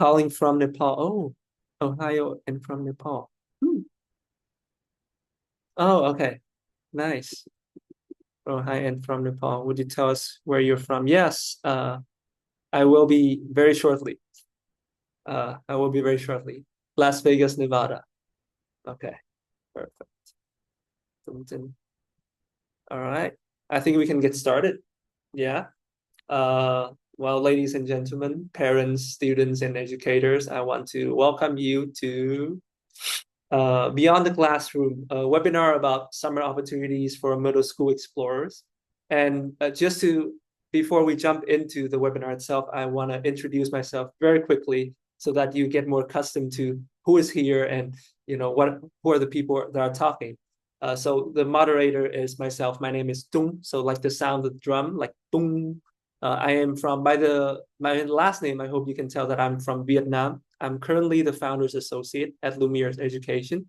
Calling from Nepal. Oh, Ohio and from Nepal. Hmm. Oh, okay. Nice. Ohio and from Nepal. Would you tell us where you're from? Yes, I will be very shortly. I will be very shortly. Las Vegas, Nevada. Okay, perfect. Something. All right. I think we can get started. Yeah. Well, ladies and gentlemen, parents, students, and educators, I want to welcome you to Beyond the Classroom, a webinar about summer opportunities for middle school explorers. And before we jump into the webinar itself, I want to introduce myself very quickly so that you get more accustomed to who is here and who are the people that are talking. So the moderator is myself. My name is Tung. So like the sound of the drum, like Tung. I am from my last name. I hope you can tell that I'm from Vietnam. I'm currently the founder's associate at Lumiere Education,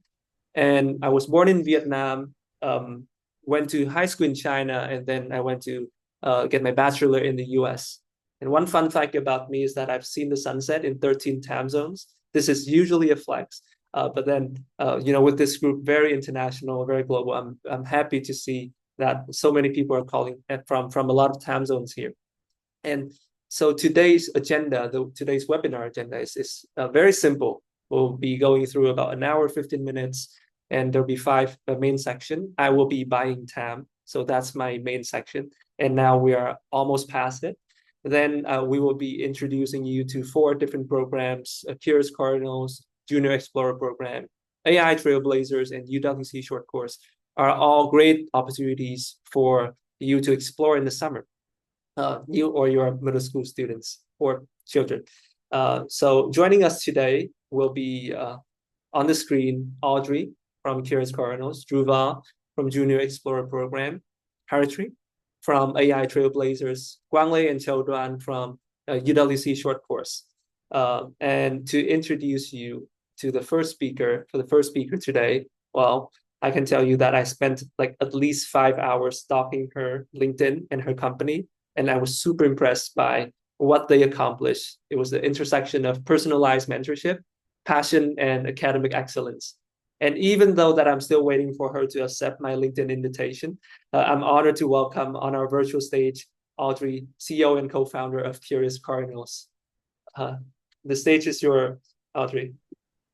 and I was born in Vietnam. Went to high school in China, and then I went to get my bachelor in the U.S. And one fun fact about me is that I've seen the sunset in 13 time zones. This is usually a flex, but then with this group, very international, very global. I'm happy to see that so many people are calling from a lot of time zones here. And so today's webinar agenda is very simple. We'll be going through about an hour, 15 minutes, and there'll be five main section. I will be buying time. So that's my main section. And now we are almost past it. Then we will be introducing you to four different programs, Curious Cardinals, Junior Explorer Program, AI Trailblazers, and UWC Short Course are all great opportunities for you to explore in the summer, you or your middle school students or children. So joining us today will be on the screen, Audrey from Curious Cardinals, Dhruva from Junior Explorer Program, Harishree from AI Trailblazers, Quang and Chau from UWC Short Course. And to introduce you to the first speaker, today, well, I can tell you that I spent like at least 5 hours stalking her LinkedIn and her company, and I was super impressed by what they accomplished. It was the intersection of personalized mentorship, passion, and academic excellence. And even though that I'm still waiting for her to accept my LinkedIn invitation, I'm honored to welcome on our virtual stage Audrey, CEO and co-founder of Curious Cardinals. Uh, the stage is yours, Audrey.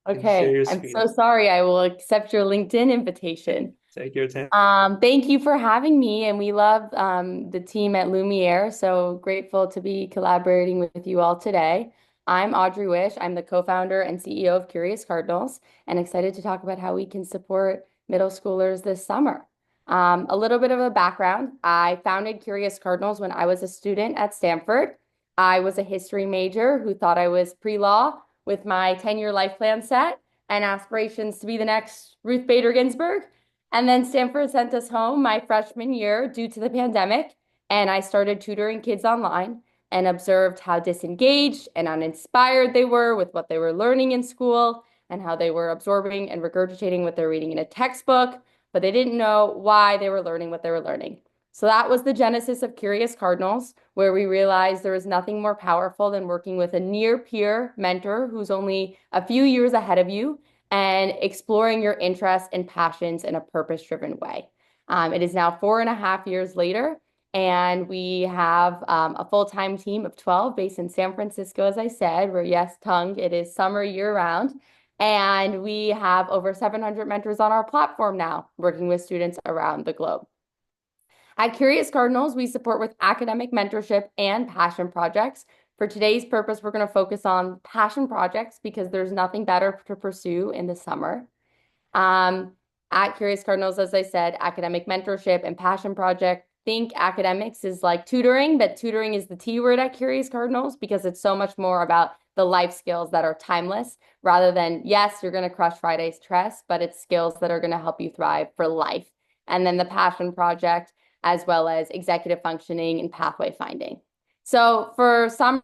Share Okay, your I'm screen. so sorry. I will accept your LinkedIn invitation. Take your time. Thank you for having me, and we love the team at Lumiere. So grateful to be collaborating with you all today. I'm Audrey Wisch. I'm the co-founder and CEO of Curious Cardinals, and excited to talk about how we can support middle schoolers this summer. A little bit of a background. I founded Curious Cardinals when I was a student at Stanford. I was a history major who thought I was pre-law with my 10-year life plan set and aspirations to be the next Ruth Bader Ginsburg. And then Stanford sent us home my freshman year due to the pandemic, and I started tutoring kids online and observed how disengaged and uninspired they were with what they were learning in school and how they were absorbing and regurgitating what they're reading in a textbook, but they didn't know why they were learning what they were learning. So that was the genesis of Curious Cardinals, where we realized there was nothing more powerful than working with a near peer mentor who's only a few years ahead of you and exploring your interests and passions in a purpose-driven way. It is now 4.5 years later, and we have a full-time team of 12 based in San Francisco, as I said, where yes, tongue, it is summer year-round. And we have over 700 mentors on our platform now, working with students around the globe. At Curious Cardinals, we support with academic mentorship and passion projects. For today's purpose, we're going to focus on passion projects because there's nothing better to pursue in the summer. At Curious Cardinals, as I said, academic mentorship and passion project. Think academics is like tutoring, but tutoring is the T word at Curious Cardinals because it's so much more about the life skills that are timeless rather than, yes, you're going to crush Friday's test, but it's skills that are going to help you thrive for life. And then the passion project, as well as executive functioning and pathway finding. So for some,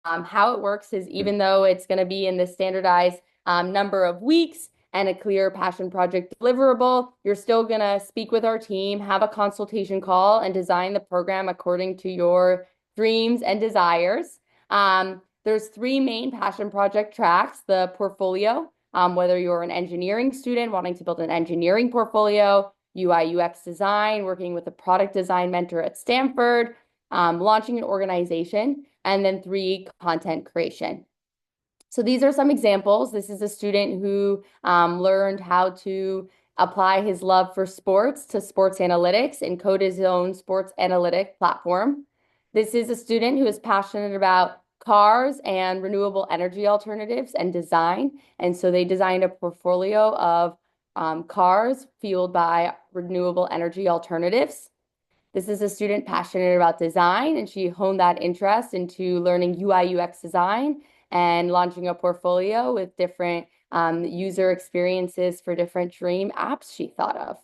how it works is even though it's going to be in the standardized number of weeks and a clear passion project deliverable, you're still going to speak with our team, have a consultation call, and design the program according to your dreams and desires. There's three main passion project tracks: the portfolio, whether you're an engineering student wanting to build an engineering portfolio, UI UX design, working with a product design mentor at Stanford, launching an organization, and then three, content creation. So these are some examples. This is a student who learned how to apply his love for sports to sports analytics and code his own sports analytic platform. This is a student who is passionate about cars and renewable energy alternatives and design. And so they designed a portfolio of cars fueled by renewable energy alternatives. This is a student passionate about design, and she honed that interest into learning UI UX design and launching a portfolio with different user experiences for different dream apps she thought of.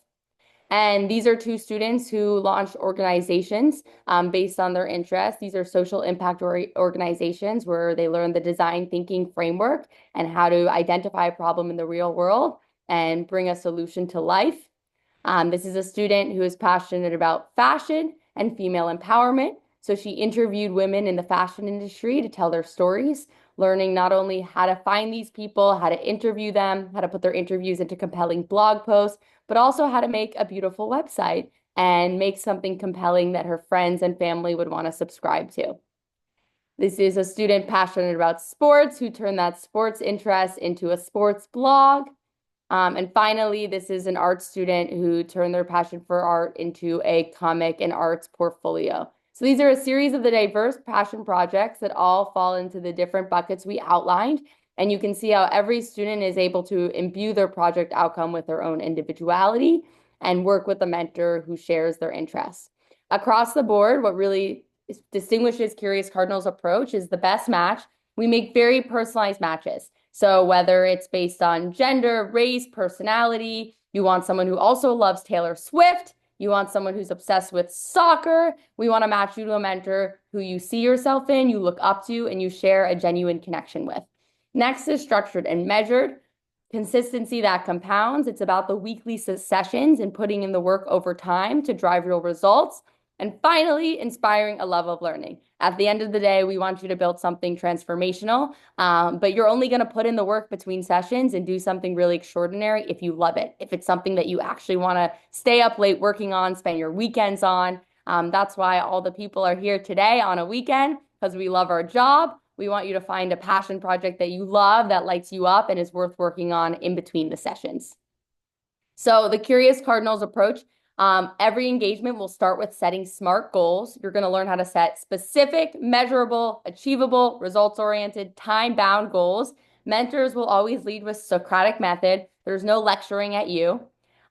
And these are two students who launched organizations based on their interests. These are social impact organizations where they learn the design thinking framework and how to identify a problem in the real world and bring a solution to life. This is a student who is passionate about fashion and female empowerment. So she interviewed women in the fashion industry to tell their stories, learning not only how to find these people, how to interview them, how to put their interviews into compelling blog posts, but also how to make a beautiful website and make something compelling that her friends and family would want to subscribe to. This is a student passionate about sports who turned that sports interest into a sports blog. And finally, this is an art student who turned their passion for art into a comic and arts portfolio. So these are a series of the diverse passion projects that all fall into the different buckets we outlined. And you can see how every student is able to imbue their project outcome with their own individuality and work with a mentor who shares their interests. Across the board, what really distinguishes Curious Cardinals' approach is the best match. We make very personalized matches. So whether it's based on gender, race, personality, you want someone who also loves Taylor Swift, you want someone who's obsessed with soccer, we want to match you to a mentor who you see yourself in, you look up to, and you share a genuine connection with. Next is structured and measured. Consistency that compounds. It's about the weekly sessions and putting in the work over time to drive real results. And finally, inspiring a love of learning. At the end of the day, we want you to build something transformational, but you're only going to put in the work between sessions and do something really extraordinary if you love it, if it's something that you actually want to stay up late working on, spend your weekends on. That's why all the people are here today on a weekend, because we love our job. We want you to find a passion project that you love, that lights you up and is worth working on in between the sessions. So the Curious Cardinals approach, every engagement will start with setting SMART goals. You're going to learn how to set specific, measurable, achievable, results-oriented, time-bound goals. Mentors will always lead with Socratic method. There's no lecturing at you.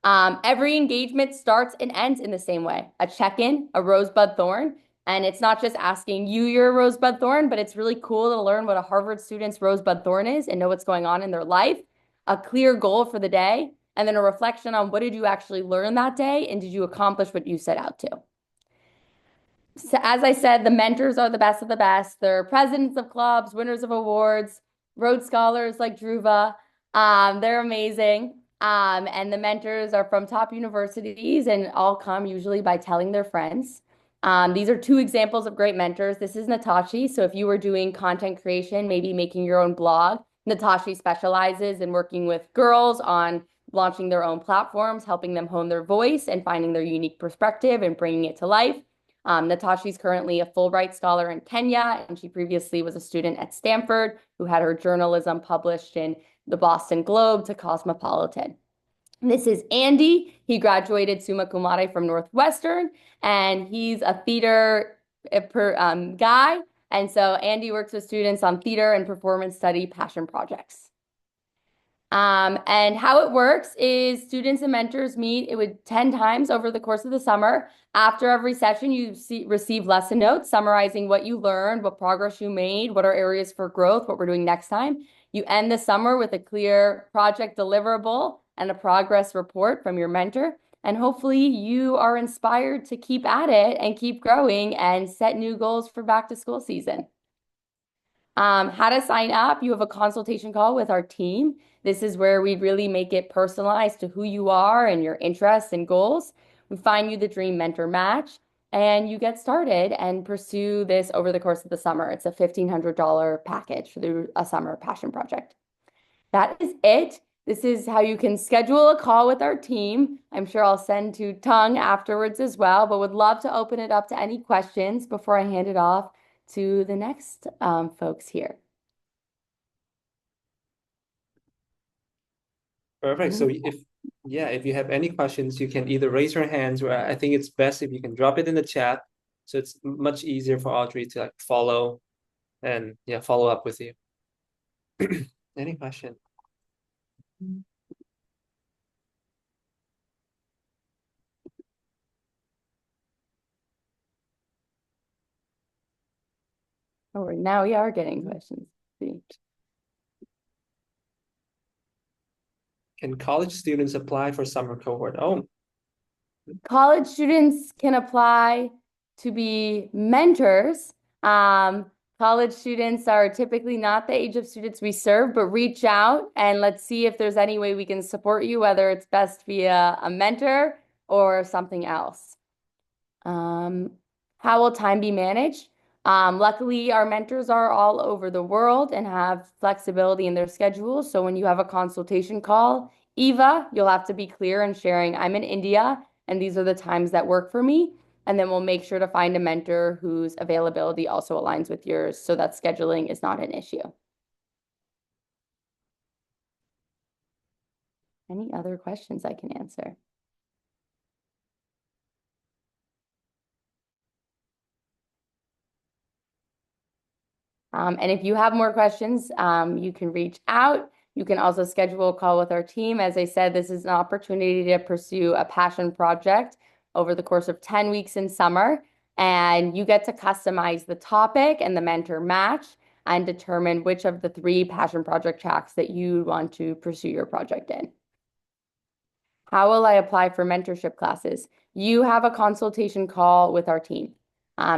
Every engagement starts and ends in the same way. A check-in, a rosebud thorn. And it's not just asking you your rosebud thorn, but it's really cool to learn what a Harvard student's rosebud thorn is and know what's going on in their life. A clear goal for the day, and then a reflection on what did you actually learn that day and did you accomplish what you set out to. So as I said, the mentors are the best of the best. They're presidents of clubs, winners of awards, Rhodes Scholars like Dhruva. They're amazing. And the mentors are from top universities and all come usually by telling their friends. These are two examples of great mentors. This is Natashi. So if you were doing content creation, maybe making your own blog, Natashi specializes in working with girls on launching their own platforms, helping them hone their voice and finding their unique perspective and bringing it to life. Natashi's currently a Fulbright scholar in Kenya, and she previously was a student at Stanford who had her journalism published in the Boston Globe to Cosmopolitan. This is Andy. He graduated summa cum laude from Northwestern, and he's a theater guy. And so Andy works with students on theater and performance study passion projects. And how it works is students and mentors meet 10 times over the course of the summer. After every session, you receive lesson notes summarizing what you learned, what progress you made, what are areas for growth, what we're doing next time. You end the summer with a clear project deliverable and a progress report from your mentor. And hopefully you are inspired to keep at it and keep growing and set new goals for back to school season. How to sign up, you have a consultation call with our team. This is where we really make it personalized to who you are and your interests and goals. We find you the dream mentor match. and you get started and pursue this over the course of the summer. It's a $1,500 package for a summer passion project. That is it. This is how you can schedule a call with our team. I'm sure I'll send to Tung afterwards as well, but would love to open it up to any questions before I hand it off to the next folks here. Perfect. So if you have any questions, you can either raise your hands, or I think it's best if you can drop it in the chat. So it's much easier for Audrey to like follow and follow up with you. Any question? Oh, now we are getting questions. Can college students apply for summer cohort? Oh, college students can apply to be mentors. College students are typically not the age of students we serve, but reach out and let's see if there's any way we can support you, whether it's best via a mentor or something else. How will time be managed? Luckily, our mentors are all over the world and have flexibility in their schedules. So when you have a consultation call, Eva, you'll have to be clear in sharing, I'm in India and these are the times that work for me. And then we'll make sure to find a mentor whose availability also aligns with yours so that scheduling is not an issue. Any other questions I can answer? And if you have more questions, you can reach out. You can also schedule a call with our team. As I said, this is an opportunity to pursue a passion project over the course of 10 weeks in summer. And you get to customize the topic and the mentor match and determine which of the 3 passion project tracks that you want to pursue your project in. How will I apply for mentorship classes? You have a consultation call with our team.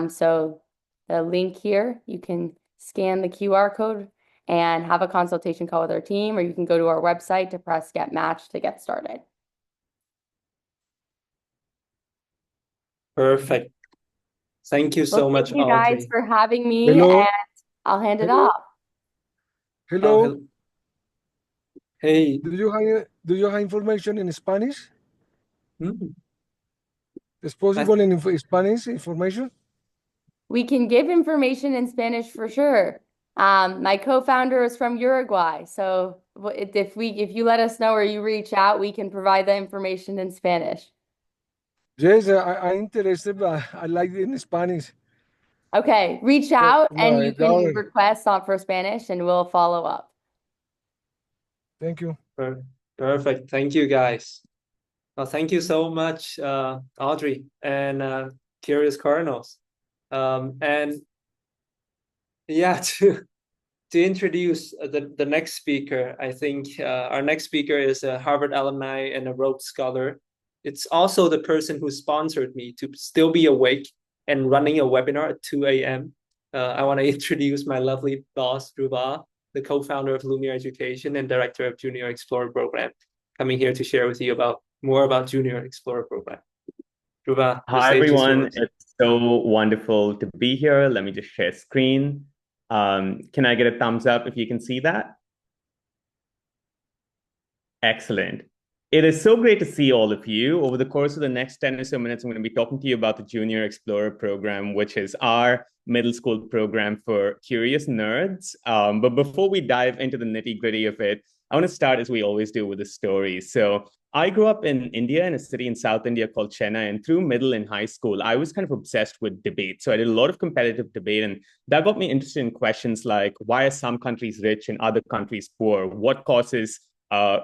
So the link here, you can scan the QR code and have a consultation call with our team, or you can go to our website to press Get Matched to get started. perfect. Thank you so much, Thank you guys Audrey. for having me, Hello. and I'll hand it Hello. off. Hello. Hey. Do you have information in Spanish? ¿Es possible in Spanish information? We can give information in Spanish for sure. My co-founder is from Uruguay, so if you let us know or you reach out, we can provide the information in Spanish. Yes, I'm interested, but I like it in Spanish. Okay, reach out and you can daughter. request for Spanish and we'll follow up. Thank you. Perfect. Thank you, guys. Well, thank you so much, Audrey and Curious Cardinals. And yeah, to introduce the next speaker, I think our next speaker is a Harvard alumni and a Rhodes Scholar. It's also the person who sponsored me to still be awake and running a webinar at 2 a.m. I want to introduce my lovely boss, Dhruva, the co-founder of Lumiere Education and director of Junior Explorer Program, coming here to share with you more about Junior Explorer Program. Dhruva, hi everyone, it's so wonderful to be here. Let me just share screen. Can I get a thumbs up if you can see that? Excellent. It is so great to see all of you. Over the course of the next 10 or so minutes, I'm going to be talking to you about the Junior Explorer Program, which is our middle school program for curious nerds. But before we dive into the nitty-gritty of it, I want to start, as we always do, with a story. So I grew up in India, in a city in South India called Chennai, and through middle and high school, I was kind of obsessed with debate. So I did a lot of competitive debate, and that got me interested in questions like, why are some countries rich and other countries poor? What causes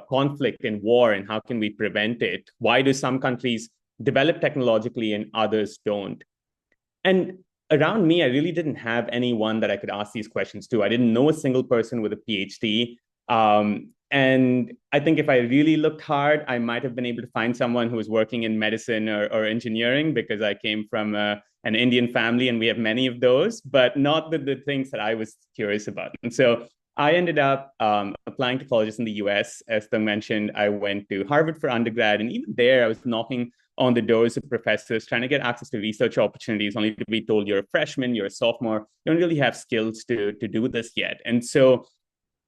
conflict and war, and how can we prevent it? Why do some countries develop technologically and others don't? And around me, I really didn't have anyone that I could ask these questions to. I didn't know a single person with a PhD. And I think if I really looked hard, I might have been able to find someone who was working in medicine or engineering, because I came from an Indian family and we have many of those, but not the things that I was curious about. And so I ended up applying to colleges in the US. As Doan mentioned, I went to Harvard for undergrad. And even there, I was knocking on the doors of professors, trying to get access to research opportunities, only to be told you're a freshman, you're a sophomore, you don't really have skills to do this yet. And so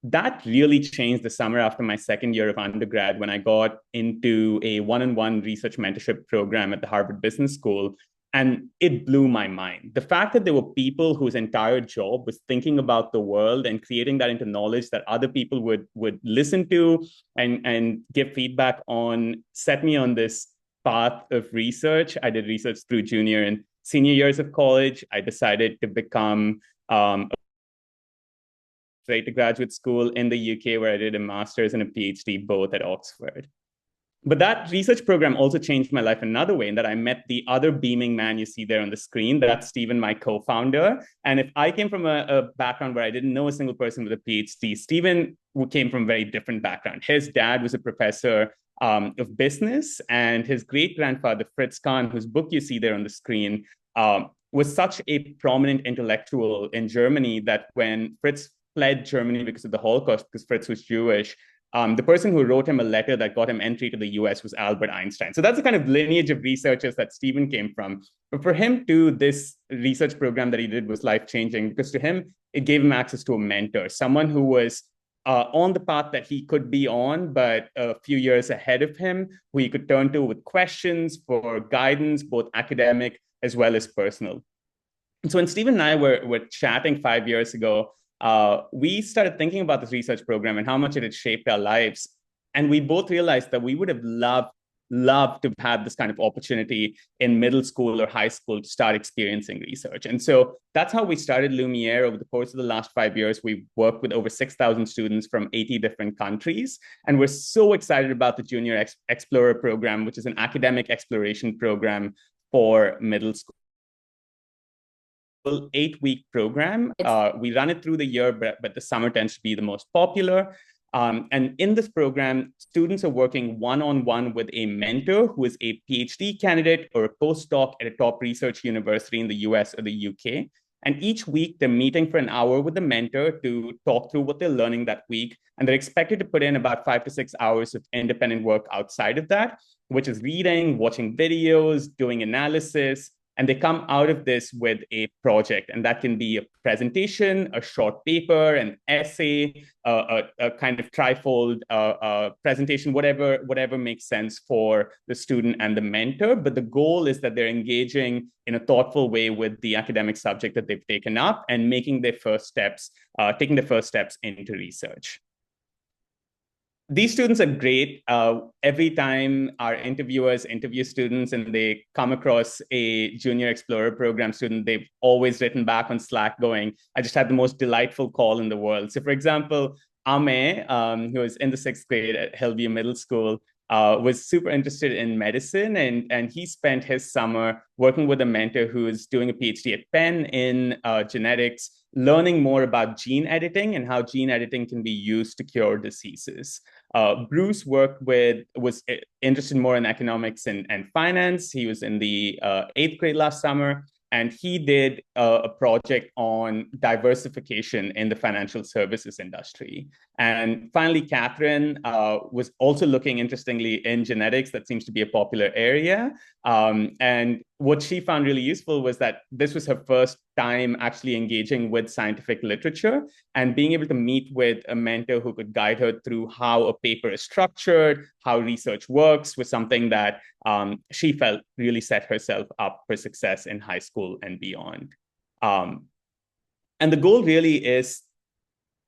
that really changed the summer after my second year of undergrad when I got into a one-on-one research mentorship program at the Harvard Business School. And it blew my mind. The fact that there were people whose entire job was thinking about the world and creating that into knowledge that other people would listen to and give feedback on set me on this path of research. I did research through junior and senior years of college. I decided to become straight to graduate school in the UK, where I did a master's and a PhD, both at Oxford. But that research program also changed my life another way, in that I met the other beaming man you see there on the screen. That's Stephen, my co-founder. And if I came from a background where I didn't know a single person with a PhD, Stephen came from a very different background. His dad was a professor of business, and his great-grandfather, Fritz Kahn, whose book you see there on the screen, was such a prominent intellectual in Germany that when Fritz fled Germany because of the Holocaust, because Fritz was Jewish, the person who wrote him a letter that got him entry to the US was Albert Einstein. So that's the kind of lineage of researchers that Stephen came from. But for him too, this research program that he did was life-changing, because to him, it gave him access to a mentor, someone who was on the path that he could be on, but a few years ahead of him, who he could turn to with questions for guidance, both academic as well as personal. And so when Stephen and I were chatting 5 years ago, we started thinking about this research program and how much it had shaped our lives. And we both realized that we would have loved to have this kind of opportunity in middle school or high school to start experiencing research. And so that's how we started Lumiere. Over the course of the last 5 years, we've worked with over 6,000 students from 80 different countries. And we're so excited about the Junior Explorer program, which is an academic exploration program for middle school. 8-week program. We run it through the year, but the summer tends to be the most popular. And in this program, students are working one-on-one with a mentor who is a PhD candidate or a postdoc at a top research university in the US or the UK. And each week, they're meeting for an hour with the mentor to talk through what they're learning that week. And they're expected to put in about 5 to 6 hours of independent work outside of that, which is reading, watching videos, doing analysis. And they come out of this with a project, and that can be a presentation, a short paper, an essay, a kind of trifold presentation, whatever makes sense for the student and the mentor. But the goal is that they're engaging in a thoughtful way with the academic subject that they've taken up and making their first steps, taking the first steps into research. These students are great. Every time our interviewers interview students and they come across a Junior Explorer program student, they've always written back on Slack going, I just had the most delightful call in the world. So for example, Ame, who was in the 6th grade at Hillview Middle School, was super interested in medicine, and he spent his summer working with a mentor who is doing a PhD at Penn in genetics, learning more about gene editing and how gene editing can be used to cure diseases. Bruce was interested more in economics and finance. He was in the 8th grade last summer, and he did a project on diversification in the financial services industry. And finally, Catherine was also looking, interestingly, in genetics. That seems to be a popular area. And what she found really useful was that this was her first time actually engaging with scientific literature, and being able to meet with a mentor who could guide her through how a paper is structured, how research works, was something that she felt really set herself up for success in high school and beyond. And the goal really is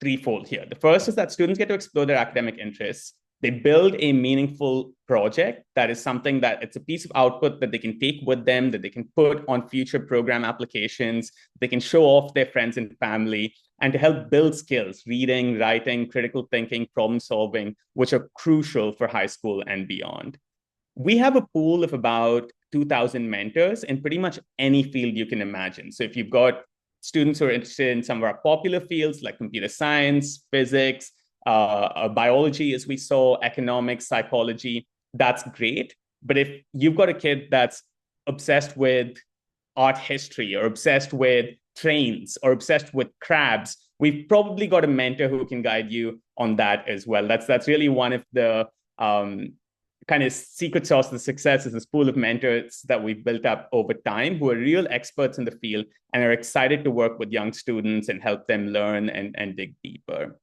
threefold here. The first is that students get to explore their academic interests. They build a meaningful project that is something that it's a piece of output that they can take with them, that they can put on future program applications, they can show off their friends and family, and to help build skills, reading, writing, critical thinking, problem solving, which are crucial for high school and beyond. We have a pool of about 2,000 mentors in pretty much any field you can imagine. So if you've got students who are interested in some of our popular fields like computer science, physics, biology, as we saw, economics, psychology, that's great. But if you've got a kid that's obsessed with art history or obsessed with trains or obsessed with crabs, we've probably got a mentor who can guide you on that as well. That's really one of the kind of secret sauce of the success is this pool of mentors that we've built up over time who are real experts in the field and are excited to work with young students and help them learn and dig deeper.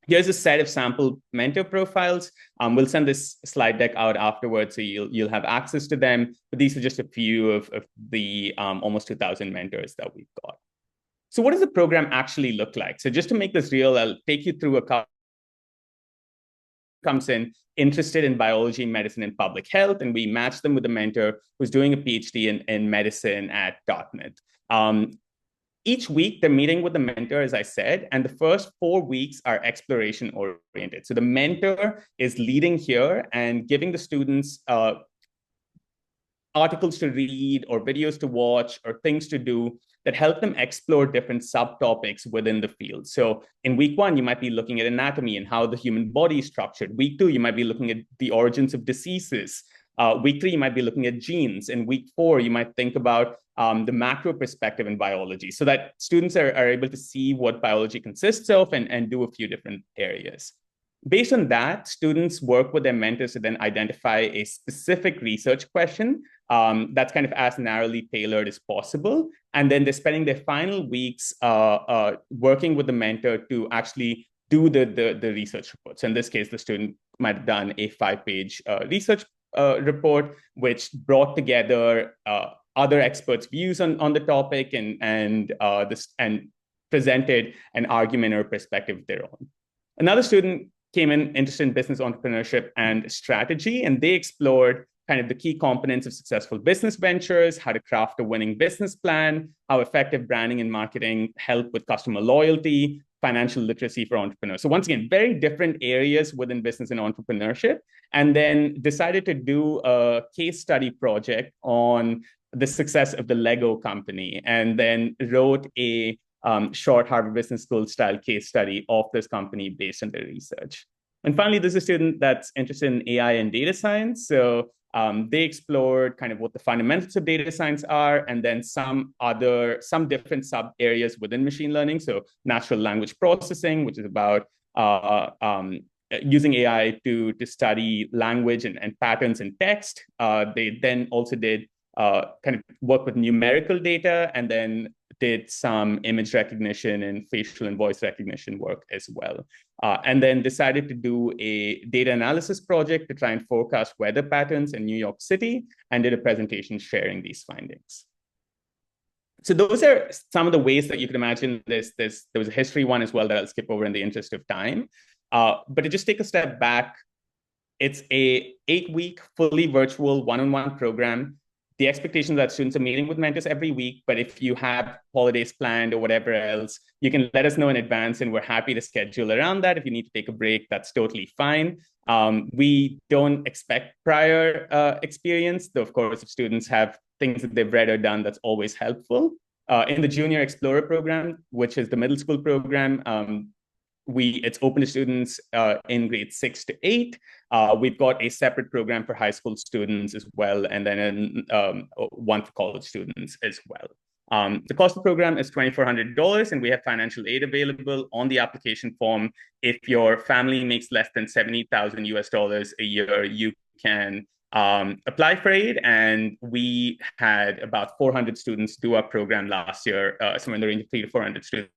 Here's a set of sample mentor profiles. We'll send this slide deck out afterwards, so you'll have access to them. But these are just a few of the almost 2,000 mentors that we've got. So what does the program actually look like? So just to make this real, I'll take you through a couple comes in interested in biology, medicine, and public health, and we match them with a mentor who's doing a PhD in medicine at Dartmouth. Each week, they're meeting with the mentor, as I said, and the first 4 weeks are exploration oriented. So the mentor is leading here and giving the students articles to read or videos to watch or things to do that help them explore different subtopics within the field. So in week 1, you might be looking at anatomy and how the human body is structured. Week 2, you might be looking at the origins of diseases. Week 3, you might be looking at genes. In week 4, you might think about the macro perspective in biology so that students are able to see what biology consists of and do a few different areas. Based on that, students work with their mentors to then identify a specific research question that's kind of as narrowly tailored as possible. And then they're spending their final weeks working with the mentor to actually do the research report. So in this case, the student might have done a 5-page research report, which brought together other experts' views on the topic and presented an argument or perspective of their own. Another student came in interested in business entrepreneurship and strategy, and they explored kind of the key components of successful business ventures, how to craft a winning business plan, how effective branding and marketing help with customer loyalty, financial literacy for entrepreneurs. So once again, very different areas within business and entrepreneurship, and then decided to do a case study project on the success of the Lego company, and then wrote a short Harvard Business School style case study of this company based on their research. And finally, there's a student that's interested in AI and data science. So they explored kind of what the fundamentals of data science are, and then some different sub areas within machine learning. So natural language processing, which is about using AI to study language and patterns in text. They then also did kind of work with numerical data, and then did some image recognition and facial and voice recognition work as well. And then decided to do a data analysis project to try and forecast weather patterns in New York City, and did a presentation sharing these findings. So those are some of the ways that you could imagine this. There was a history one as well that I'll skip over in the interest of time. But to just take a step back, it's a 8-week, fully virtual one-on-one program. The expectation that students are meeting with mentors every week, but if you have holidays planned or whatever else, you can let us know in advance, and we're happy to schedule around that. If you need to take a break, that's totally fine. We don't expect prior experience, though, of course, if students have things that they've read or done, that's always helpful. In the Junior Explorer program, which is the middle school program, it's open to students in grades 6 to 8. We've got a separate program for high school students as well, and then one for college students as well. The cost of the program is $2,400, and we have financial aid available on the application form. If your family makes less than $70,000 a year, you can apply for aid. And we had about 400 students do our program last year, somewhere in the range of 300 to 400 students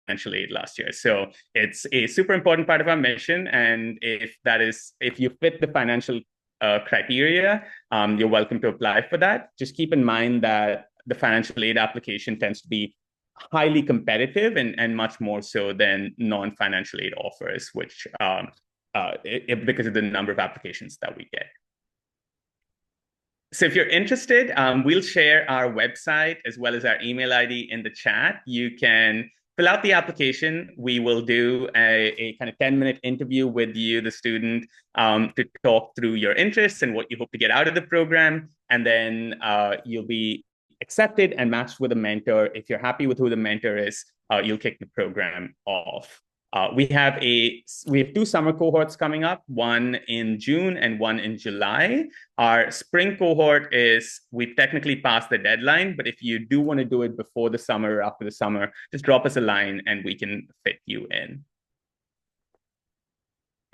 financial aid last year. So it's a super important part of our mission. And if you fit the financial criteria, you're welcome to apply for that. Just keep in mind that the financial aid application tends to be highly competitive and much more so than non-financial aid offers, which because of the number of applications that we get. So if you're interested, we'll share our website as well as our email ID in the chat. You can fill out the application. We will do a kind of 10-minute interview with you, the student, to talk through your interests and what you hope to get out of the program. And then you'll be accepted and matched with a mentor. If you're happy with who the mentor is, you'll kick the program off. We have 2 summer cohorts coming up, one in June and one in July. Our spring cohort we've technically passed the deadline, but if you do want to do it before the summer or after the summer, just drop us a line and we can fit you in.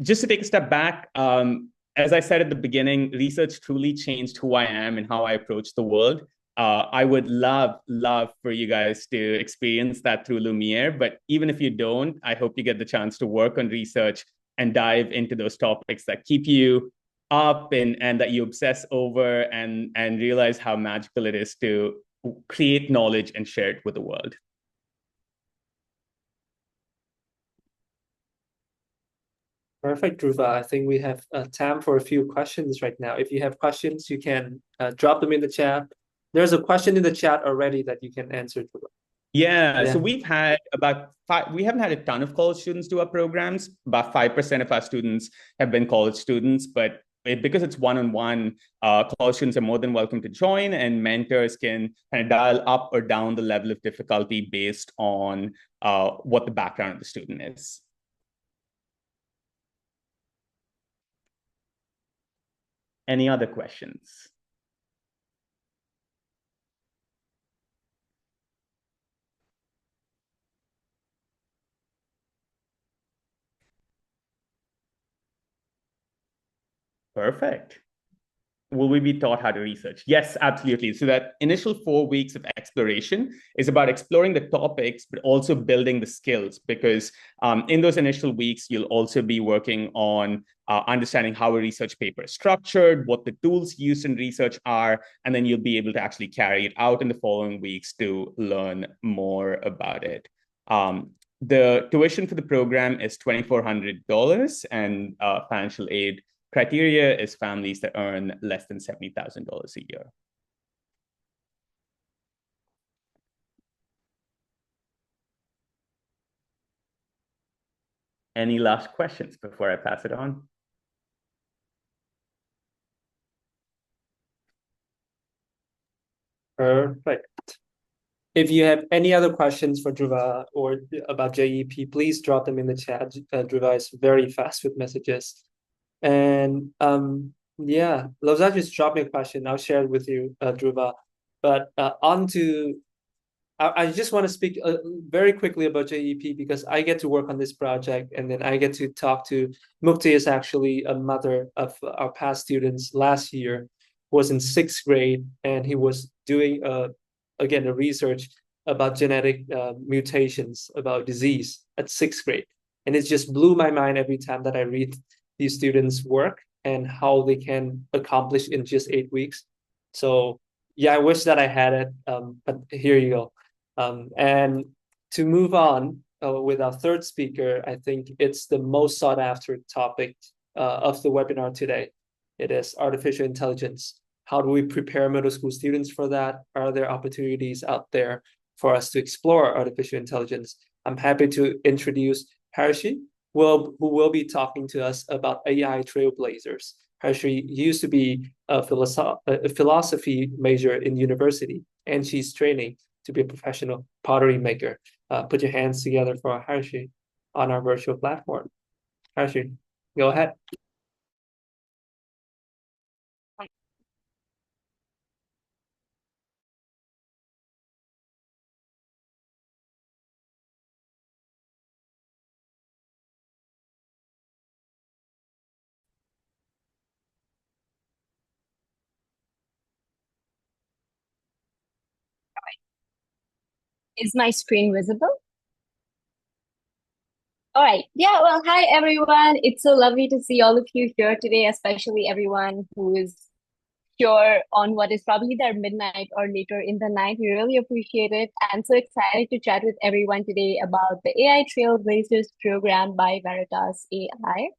just to take a step back, as I said at the beginning, research truly changed who I am and how I approach the world. I would love for you guys to experience that through Lumiere. But even if you don't, I hope you get the chance to work on research and dive into those topics that keep you up and that you obsess over and realize how magical it is to create knowledge and share it with the world. Perfect, Dhruva. I think we have time for a few questions right now. If you have questions, you can drop them in the chat. There's a question in the chat already that you can answer, Dhruva. Yeah, Yeah. so we've had about we haven't had a ton of college students do our programs. About 5% of our students have been college students, but because it's one-on-one, college students are more than welcome to join, and mentors can kind of dial up or down the level of difficulty based on what the background of the student is. Any other questions? Perfect. Will we be taught how to research? Yes, absolutely. So that initial 4 weeks of exploration is about exploring the topics, but also building the skills, because in those initial weeks, you'll also be working on understanding how a research paper is structured, what the tools used in research are, and then you'll be able to actually carry it out in the following weeks to learn more about it. The tuition for the program is $2,400, and financial aid criteria is families that earn less than $70,000 a year. Any last questions before I pass it on? Perfect. If you have any other questions for Dhruva or about JEP, please drop them in the chat. Dhruva is very fast with messages. And yeah, Lozan just dropped me a question. I'll share it with you, Dhruva. But I just want to speak very quickly about JEP because I get to work on this project, and then I get to talk to Mukti, is actually a mother of our past students last year, who was in 6th grade, and he was doing again a research about genetic mutations, about disease at 6th grade. And it just blew my mind every time that I read these students' work and how they can accomplish in just 8 weeks. So yeah, I wish that I had it, but here you go. And to move on with our third speaker, I think it's the most sought after topic of the webinar today. It is artificial intelligence. How do we prepare middle school students for that? Are there opportunities out there for us to explore artificial intelligence? I'm happy to introduce Harishree, who will be talking to us about AI Trailblazers. Harishree used to be a philosophy major in university, and she's training to be a professional pottery maker. Put your hands together for Harishree on our virtual platform. Harishree, go ahead. Is my screen visible? All right. Yeah, well, hi everyone. It's so lovely to see all of you here today, especially everyone who is here on what is probably their midnight or later in the night. We really appreciate it. I'm so excited to chat with everyone today about the AI Trailblazers program by Veritas AI.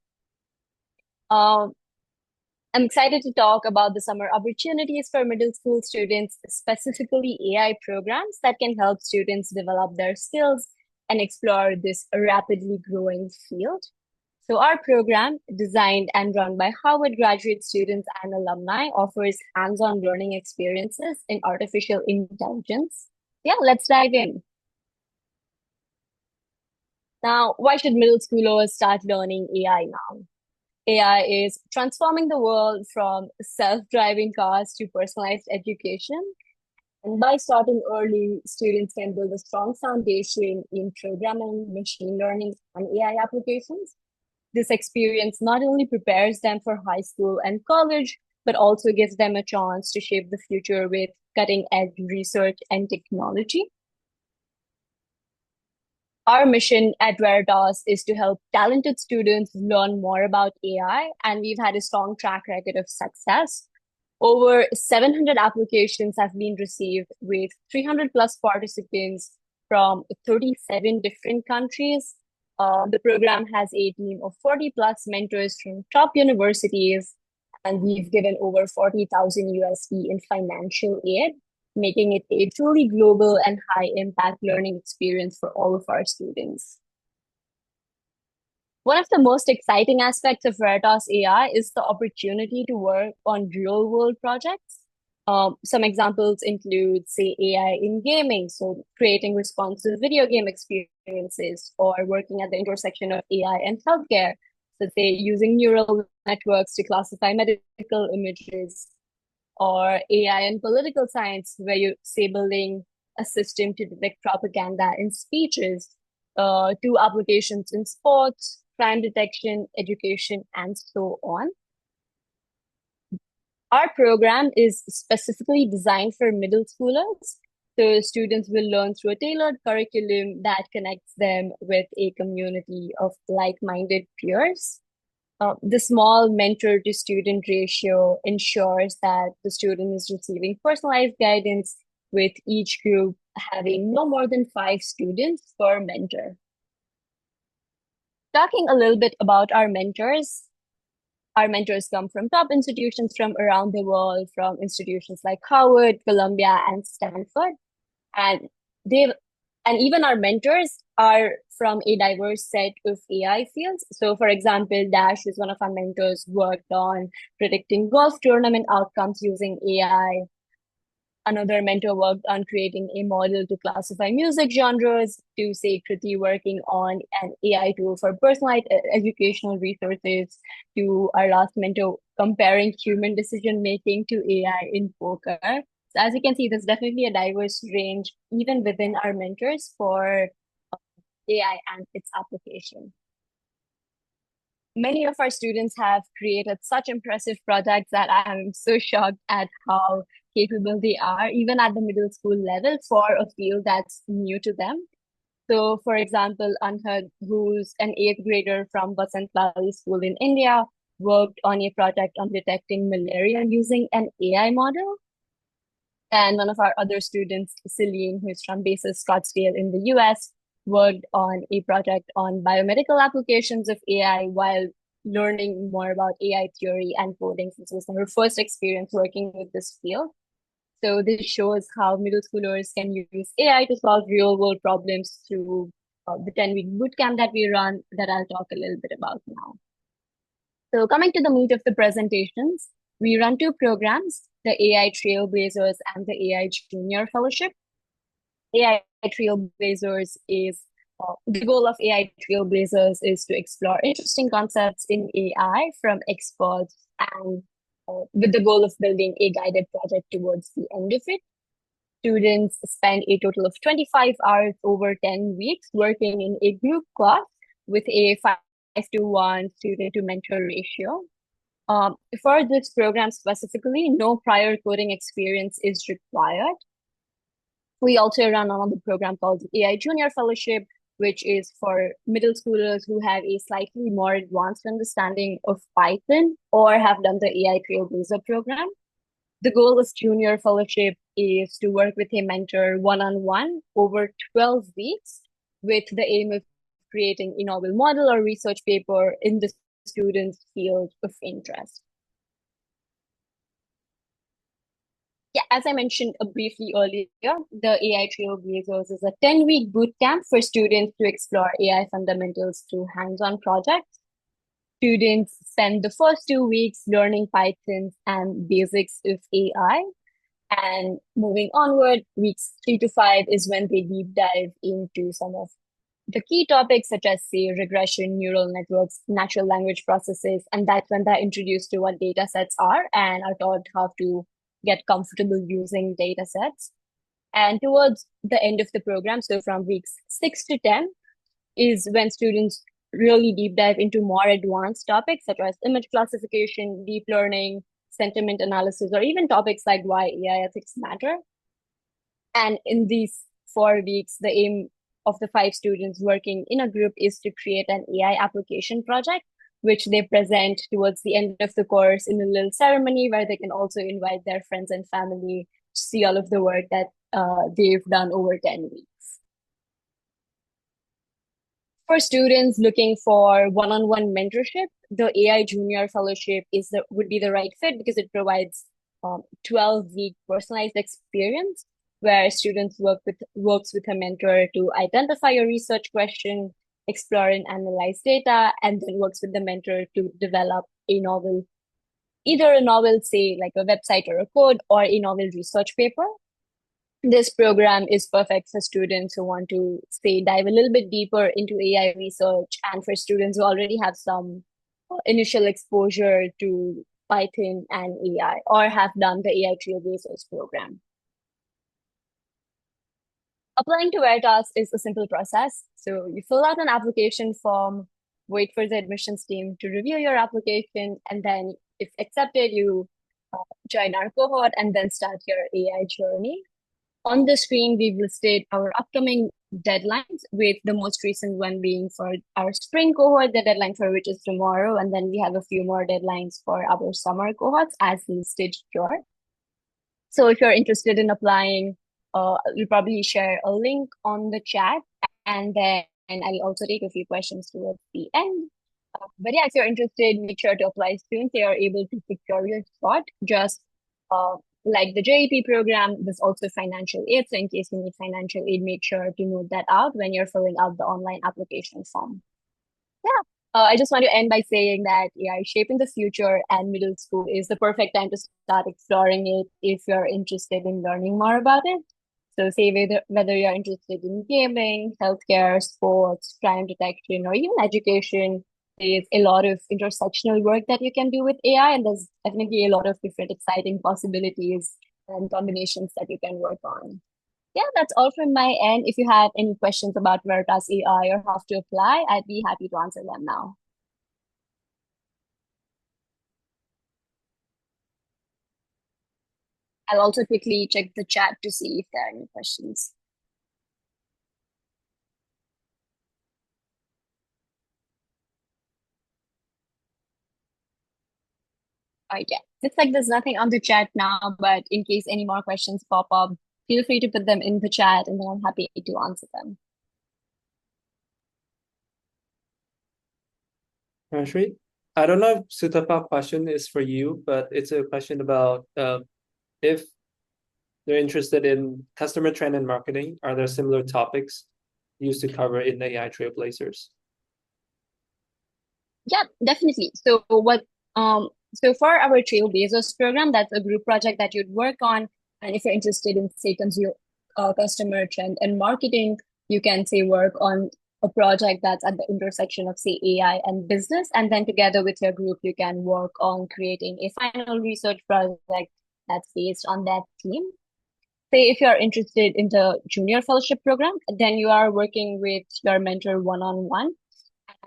I'm excited to talk about the summer opportunities for middle school students, specifically AI programs that can help students develop their skills and explore this rapidly growing field. So our program, designed and run by Harvard graduate students and alumni, offers hands-on learning experiences in artificial intelligence. Yeah, let's dive in. Now, why should middle schoolers start learning AI now? AI is transforming the world from self-driving cars to personalized education. And by starting early, students can build a strong foundation in programming, machine learning, and AI applications. This experience not only prepares them for high school and college, but also gives them a chance to shape the future with cutting-edge research and technology. Our mission at Veritas is to help talented students learn more about AI, and we've had a strong track record of success. Over 700 applications have been received with 300 plus participants from 37 different countries. The program has a team of 40 plus mentors from top universities, and we've given over 40,000 USD in financial aid, making it a truly global and high impact learning experience for all of our students. One of the most exciting aspects of Veritas AI is the opportunity to work on real world projects. Some examples include, say, AI in gaming, so creating responsive video game experiences, or working at the intersection of AI and healthcare, so say using neural networks to classify medical images, or AI and political science, where you say building a system to detect propaganda in speeches, to applications in sports, crime detection, education, and so on. Our program is specifically designed for middle schoolers. So students will learn through a tailored curriculum that connects them with a community of like-minded peers. The small mentor to student ratio ensures that the student is receiving personalized guidance, with each group having no more than 5 students per mentor. Talking a little bit about our mentors come from top institutions from around the world, from institutions like Harvard, Columbia, and Stanford. And even our mentors are from a diverse set of AI fields. So for example, Dash is one of our mentors, worked on predicting golf tournament outcomes using AI. Another mentor worked on creating a model to classify music genres, to say Kriti working on an AI tool for personalized educational resources, to our last mentor comparing human decision-making to AI in poker. So as you can see, there's definitely a diverse range even within our mentors for AI and its application. Many of our students have created such impressive projects that I'm so shocked at how capable they are, even at the middle school level, for a field that's new to them. So, for example, Anhad, who's an 8th grader from Vasant Valley School in India, worked on a project on detecting malaria using an AI model. And one of our other students, Celine, who's from Basis Scottsdale in the US, worked on a project on biomedical applications of AI while learning more about AI theory and coding, since it was her first experience working with this field. So this shows how middle schoolers can use AI to solve real world problems through the 10-week bootcamp that we run, that I'll talk a little bit about now. So coming to the meat of the presentations, we run 2 programs, the AI Trailblazers and the AI Junior Fellowship. AI Trailblazers is, the goal of AI Trailblazers is to explore interesting concepts in AI from experts, and with the goal of building a guided project towards the end of it. Students spend a total of 25 hours over 10 weeks working in a group class with a 5:1 student to mentor ratio. For this program specifically, no prior coding experience is required. We also run another program called the AI Junior Fellowship, which is for middle schoolers who have a slightly more advanced understanding of Python or have done the AI Trailblazer program. The goal of Junior Fellowship is to work with a mentor one-on-one over 12 weeks, with the aim of creating a novel model or research paper in the student's field of interest. Yeah, as I mentioned briefly earlier, the AI Trailblazers is a 10-week bootcamp for students to explore AI fundamentals through hands-on projects. Students spend the first 2 weeks learning Python and basics of AI. And moving onward, weeks 3 to 5 is when they deep dive into some of the key topics, such as, say, regression, neural networks, natural language processes. And that's when they're introduced to what data sets are and are taught how to get comfortable using data sets. And towards the end of the program, so from weeks 6 to 10, is when students really deep dive into more advanced topics such as image classification, deep learning, sentiment analysis, or even topics like why AI ethics matter. And in these 4 weeks, the aim of the 5 students working in a group is to create an AI application project, which they present towards the end of the course in a little ceremony where they can also invite their friends and family to see all of the work that they've done over 10 weeks. For students looking for one-on-one mentorship, the AI Junior Fellowship would be the right fit because it provides 12-week personalized experience where students works with a mentor to identify a research question, explore and analyze data, and then works with the mentor to develop a novel, either a novel, say like a website or a code, or a novel research paper. This program is perfect for students who want to, say, dive a little bit deeper into AI research, and for students who already have some initial exposure to Python and AI, or have done the AI Trailblazers program. Applying to Veritas is a simple process. So you fill out an application form, wait for the admissions team to review your application, and then if accepted, you join our cohort and then start your AI journey. On the screen, we've listed our upcoming deadlines, with the most recent one being for our spring cohort, the deadline for which is tomorrow, and then we have a few more deadlines for our summer cohorts as listed here. So if you're interested in applying, we'll probably share a link on the chat, and then I'll also take a few questions towards the end. But yeah, if you're interested, make sure to apply soon so you're able to secure your spot. Just like the JEP program, there's also financial aid. So in case you need financial aid, make sure to note that out when you're filling out the online application form. Yeah. I just want to end by saying that AI shaping the future, and middle school is the perfect time to start exploring it if you're interested in learning more about it. So say whether you're interested in gaming, healthcare, sports, crime detection, or even education, there's a lot of intersectional work that you can do with AI, and there's definitely a lot of different exciting possibilities and combinations that you can work on. Yeah, that's all from my end. If you have any questions about Veritas AI or how to apply, I'd be happy to answer them now. I'll also quickly check the chat to see if there are any questions. All right, yeah. Looks like there's nothing on the chat now, but in case any more questions pop up, feel free to put them in the chat and then I'm happy to answer them. Harishree, I don't know if Sutapa question is for you, but it's a question about if they're interested in customer trend and marketing, are there similar topics used to cover in AI Trailblazers? Yeah, definitely. So for our Trailblazers program, that's a group project that you'd work on. And if you're interested in, say, customer trend and marketing, you can, say, work on a project that's at the intersection of, say, AI and business. And then together with your group, you can work on creating a final research project that's based on that theme. Say if you're interested in the junior fellowship program, then you are working with your mentor one-on-one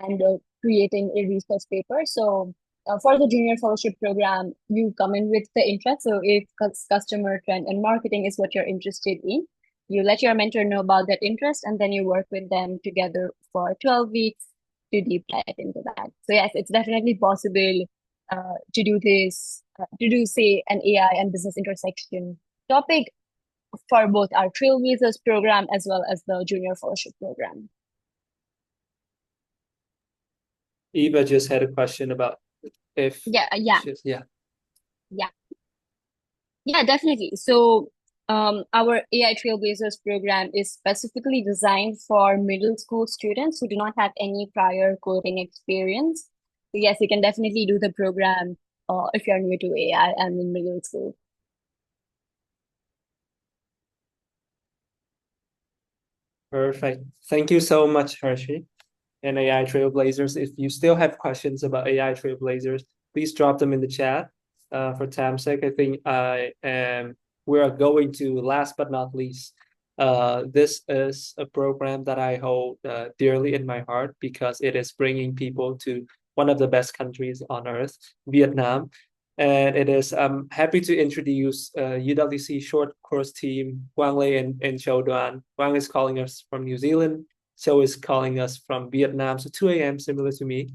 and creating a research paper. So for the junior fellowship program, you come in with the interest. So if customer trend and marketing is what you're interested in, you let your mentor know about that interest, and then you work with them together for 12 weeks to deep dive into that. So yes, it's definitely possible to do this, to do, say, an AI and business intersection topic for both our Trailblazers program as well as the junior fellowship program. Eva just had a question about if Yeah, definitely. So our AI Trailblazers program is specifically designed for middle school students who do not have any prior coding experience. So yes, you can definitely do the program if you're new to AI and in middle school. Perfect. Thank you so much, Harishree and AI Trailblazers. If you still have questions about AI Trailblazers, please drop them in the chat. For time's sake, I think we are going to, last but not least, This is a program that I hold dearly in my heart because it is bringing people to one of the best countries on earth, Vietnam. And it is, I'm happy to introduce UWC short course team, Quang and Chau Doan. Quang is calling us from New Zealand. Chau is calling us from Vietnam. So 2 a.m., similar to me.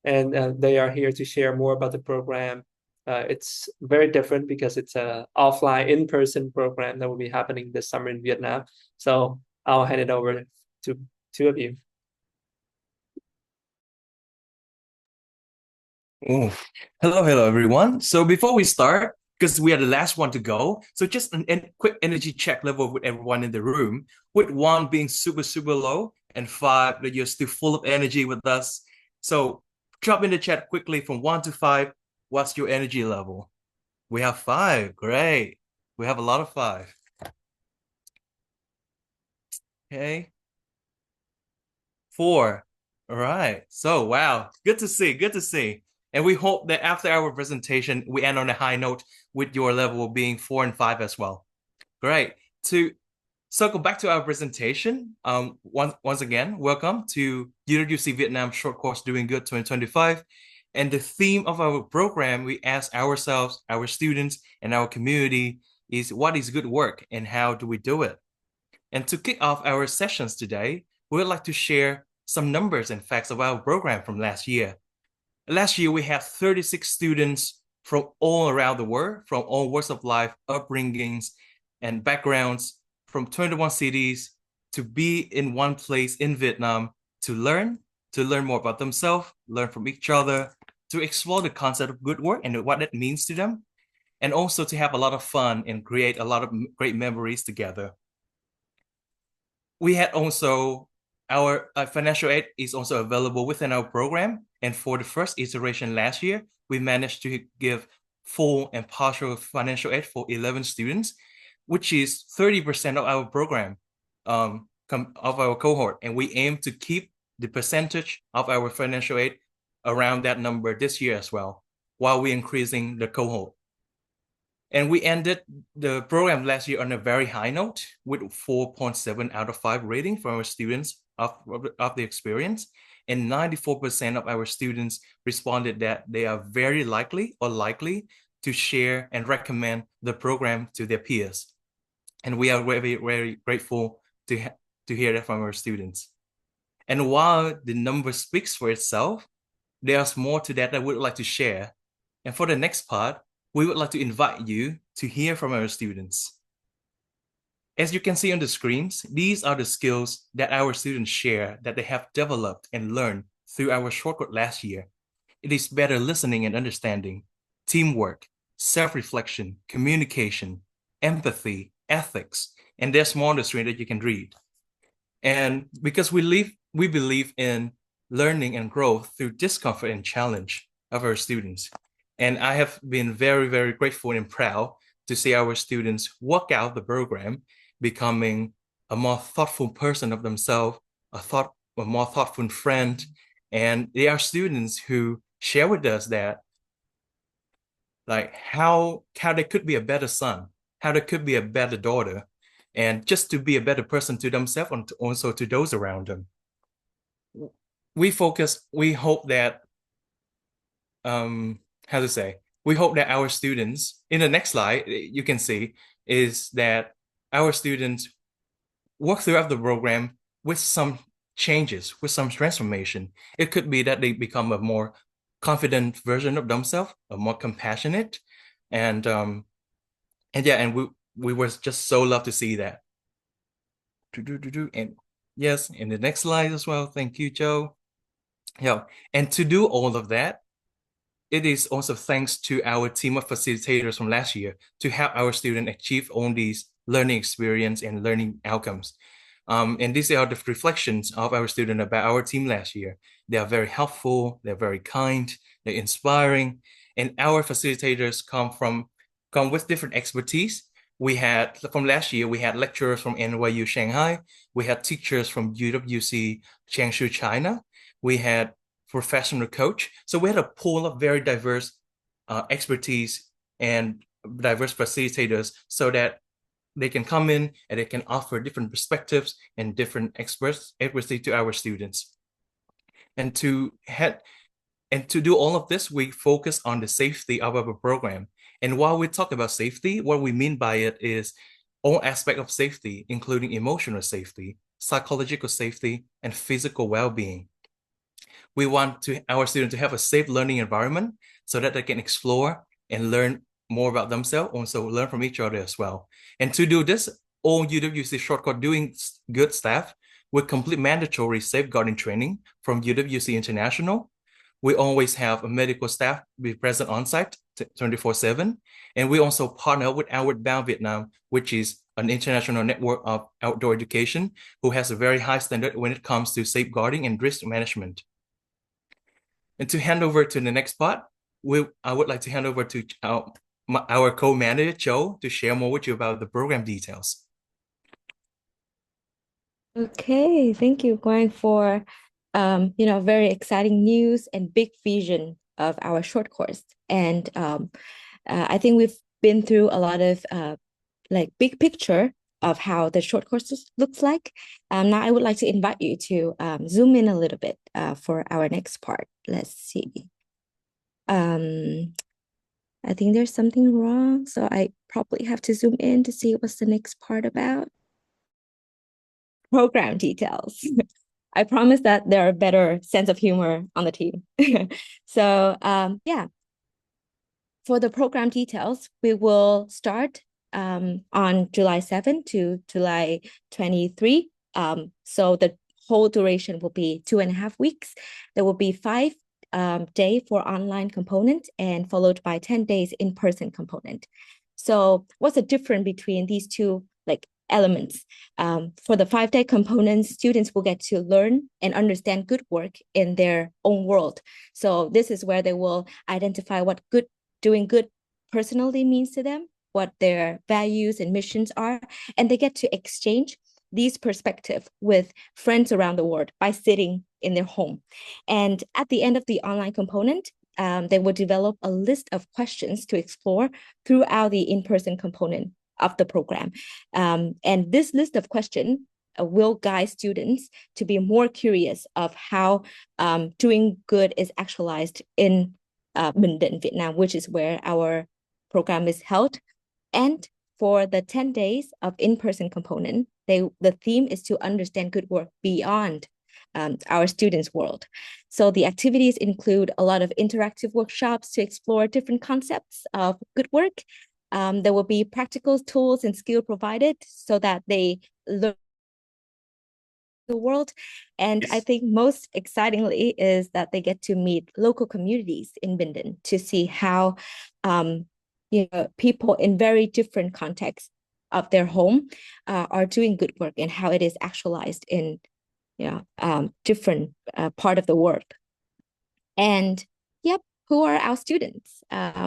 And they are here to share more about the program. It's very different because it's a offline, in-person program that will be happening this summer in Vietnam. So I'll hand it over to two of you. Oh, hello, everyone. So before we start, because we are the last one to go, so just a quick energy check level with everyone in the room, with 1 being super, super low and 5 that you're still full of energy with us. So drop in the chat quickly from 1 to 5. What's your energy level? We have 5. Great. We have a lot of 5. Okay. 4. All right. So, wow. Good to see. Good to see. And we hope that after our presentation, we end on a high note with your level being 4 and 5 as well. Great. To circle back to our presentation, once again, welcome to UWC Vietnam Short Course Doing Good 2025. And the theme of our program, we ask ourselves, our students, and our community is what is good work and how do we do it? And to kick off our sessions today, we would like to share some numbers and facts of our program from last year. Last year, we had 36 students from all around the world, from all walks of life, upbringings, and backgrounds, from 21 cities, to be in one place in Vietnam to learn more about themselves, learn from each other, to explore the concept of good work and what it means to them, and also to have a lot of fun and create a lot of great memories together. We had also our financial aid is also available within our program. And for the first iteration last year, we managed to give full and partial financial aid for 11 students, which is 30% of our program, of our cohort. And we aim to keep the percentage of our financial aid around that number this year as well, while we're increasing the cohort. And we ended the program last year on a very high note with 4.7 out of 5 rating for our students of the experience. And 94% of our students responded that they are very likely to share and recommend the program to their peers. And we are very, very grateful to hear that from our students. And while the number speaks for itself, there's more to that I would like to share. And for the next part, we would like to invite you to hear from our students. As you can see on the screens, these are the skills that our students share that they have developed and learned through our short course last year. It is better listening and understanding, teamwork, self-reflection, communication, empathy, ethics, and there's more on the screen that you can read. And because we believe in learning and growth through discomfort and challenge of our students. And I have been very, very grateful and proud to see our students work out the program, becoming a more thoughtful person of themselves, a more thoughtful friend. And they are students who share with us that, like, how they could be a better son, how they could be a better daughter, and just to be a better person to themselves and also to those around them. We hope that, we hope that our students, in the next slide, you can see, is that our students work throughout the program with some changes, with some transformation. It could be that they become a more confident version of themselves, a more compassionate, and we were just so love to see that. And yes, in the next slide as well. Thank you, Chau. Yeah, and to do all of that, it is also thanks to our team of facilitators from last year to help our students achieve all these learning experience and learning outcomes. And these are the reflections of our students about our team last year. They are very helpful, they're very kind, they're inspiring, and our facilitators come with different expertise. We had, from last year, we had lecturers from NYU Shanghai, we had teachers from UWC Changshu, China, we had professional coach. So we had a pool of very diverse expertise and diverse facilitators so that they can come in and they can offer different perspectives and different expertise to our students. And to do all of this, we focus on the safety of our program. And while we talk about safety, what we mean by it is all aspects of safety, including emotional safety, psychological safety, and physical well-being. We want our students to have a safe learning environment so that they can explore and learn more about themselves, also learn from each other as well. And to do this, all UWC shortcut doing good staff with complete mandatory safeguarding training from UWC International. We always have a medical staff be present on site 24/7. And we also partner with Outward Bound Vietnam, which is an international network of outdoor education who has a very high standard when it comes to safeguarding and risk management. And to hand over to the next part, I would like to hand over to our co-manager, Chau, to share more with you about the program details. Okay, thank you, Quang, for very exciting news and big vision of our short course. And I think we've been through a lot of big picture of how the short course looks like. Now I would like to invite you to zoom in a little bit for our next part. Let's see. I think there's something wrong, so I probably have to zoom in to see what's the next part about. Program details. I promise that there are better sense of humor on the team. So yeah, for the program details, we will start on July 7 to July 23. So the whole duration will be 2.5 weeks. There will be 5 days for online component and followed by 10 days in-person component. So what's the difference between these two elements? For the 5-day components, students will get to learn and understand good work in their own world. So this is where they will identify what doing good personally means to them, what their values and missions are, and they get to exchange these perspectives with friends around the world by sitting in their home. And at the end of the online component, they will develop a list of questions to explore throughout the in-person component of the program. And this list of questions will guide students to be more curious of how doing good is actualized in Minden, Vietnam, which is where our program is held. And for the 10 days of in-person component, the theme is to understand good work beyond our students' world. So the activities include a lot of interactive workshops to explore different concepts of good work. There will be practical tools and skill provided so that they learn the world. And I think most excitingly is that they get to meet local communities in Minden to see how people in very different contexts of their home are doing good work and how it is actualized in different part of the world. And yep, who are our students?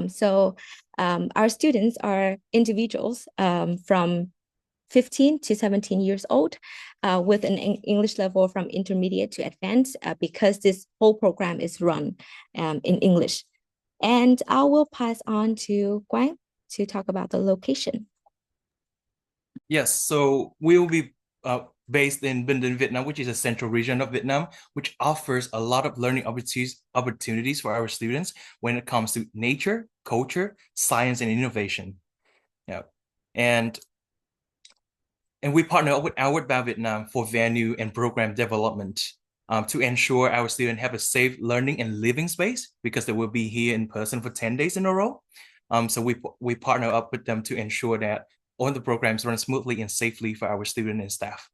So our students are individuals from 15 to 17 years old with an English level from intermediate to advanced because this whole program is run in English. And I will pass on to Quang to talk about the location. Yes, so we will be based in Minden, Vietnam, which is a central region of Vietnam, which offers a lot of learning opportunities for our students when it comes to nature, culture, science, and innovation. Yeah, and we partner up with Outward Bound Vietnam for venue and program development to ensure our students have a safe learning and living space because they will be here in person for 10 days in a row. So we partner up with them to ensure that all the programs run smoothly and safely for our students and staff.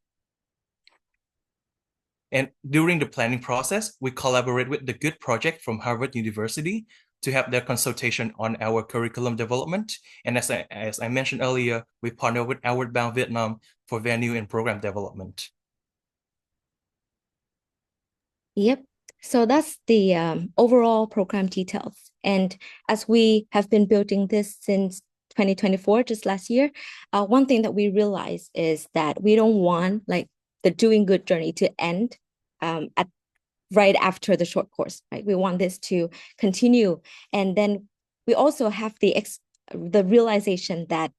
And during the planning process, we collaborate with the Good Project from Harvard University to have their consultation on our curriculum development. And as I mentioned earlier, we partner with Outward Bound Vietnam for venue and program development. Yep. So that's the overall program details. And as we have been building this since 2024, just last year, one thing that we realized is that we don't want the doing good journey to end right after the short course, right? We want this to continue. And then we also have the realization that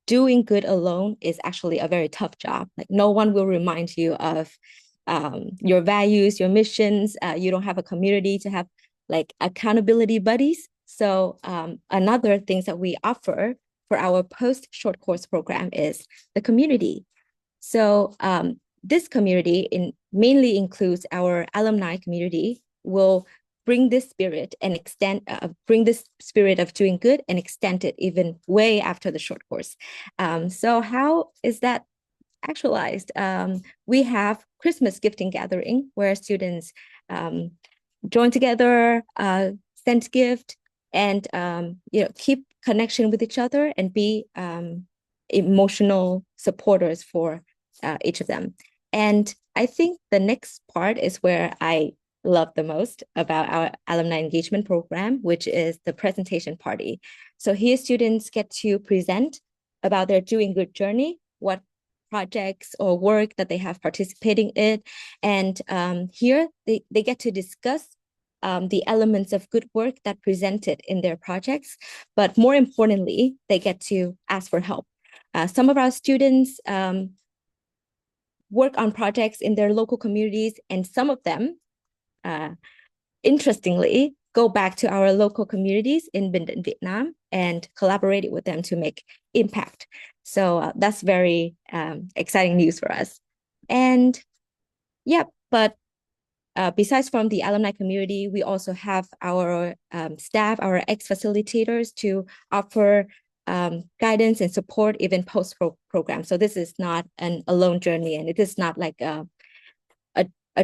doing good alone is actually a very tough job. Like no one will remind you of your values, your missions. You don't have a community to have like accountability buddies. So another things that we offer for our post short course program is the community. So this community mainly includes our alumni community will bring this spirit and bring this spirit of doing good and extend it even way after the short course. So how is that actualized? We have Christmas gifting gathering where students join together, send gift, and keep connection with each other and be emotional supporters for each of them. And I think the next part is where I love the most about our alumni engagement program, which is the presentation party. So here students get to present about their doing good journey, what projects or work that they have participating in. And here they get to discuss the elements of good work that presented in their projects. But more importantly, they get to ask for help. Some of our students work on projects in their local communities, and some of them, interestingly, go back to our local communities in Binh Dinh, Vietnam, and collaborated with them to make impact. So that's very exciting news for us. And yeah, but besides from the alumni community, we also have our staff, our ex-facilitators to offer guidance and support even post-program. So this is not an alone journey, and it is not like a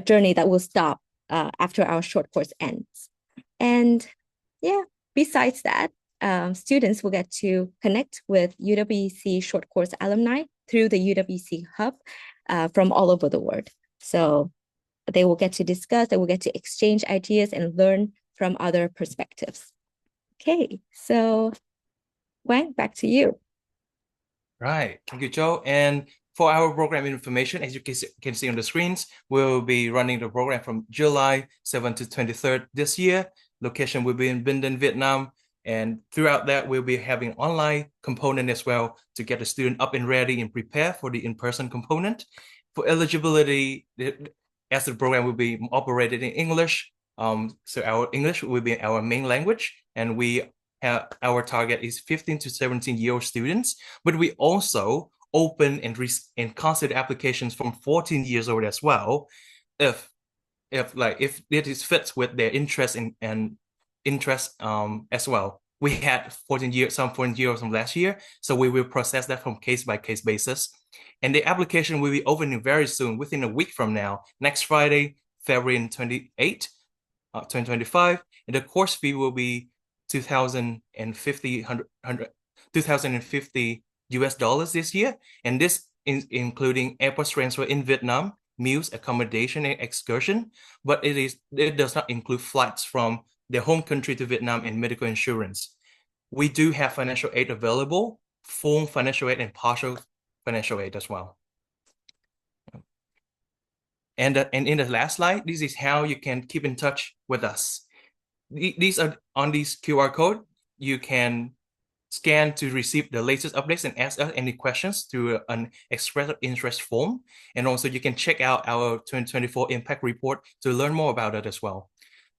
journey that will stop after our short course ends. And yeah, besides that, students will get to connect with UWC short course alumni through the UWC hub from all over the world. So they will get to discuss, they will get to exchange ideas and learn from other perspectives. Okay, so Quang, back to you. Right, thank you, Chau. And for our program information, as you can see on the screens, we'll be running the program from July 7th to 23rd this year. Location will be in Binh Dinh, Vietnam. And throughout that, we'll be having online component as well to get the student up and ready and prepare for the in-person component. For eligibility, as the program will be operated in English, so our English will be our main language, and our target is 15 to 17-year-old students, but we also open and consider applications from 14 years old as well, if it is fits with their interest and interest as well. We had 14 years from last year, so we will process that from case by case basis. And the application will be opening very soon, within a week from now, next Friday, February 28, 2025. And the course fee will be $2,050 US this year. And this is including airport transfer in Vietnam, meals, accommodation, and excursion. But it does not include flights from their home country to Vietnam and medical insurance. We do have financial aid available, full financial aid and partial financial aid as well. And in the last slide, this is how you can keep in touch with us. These are on this QR code. You can scan to receive the latest updates and ask us any questions through an express interest form. And also you can check out our 2024 impact report to learn more about it as well.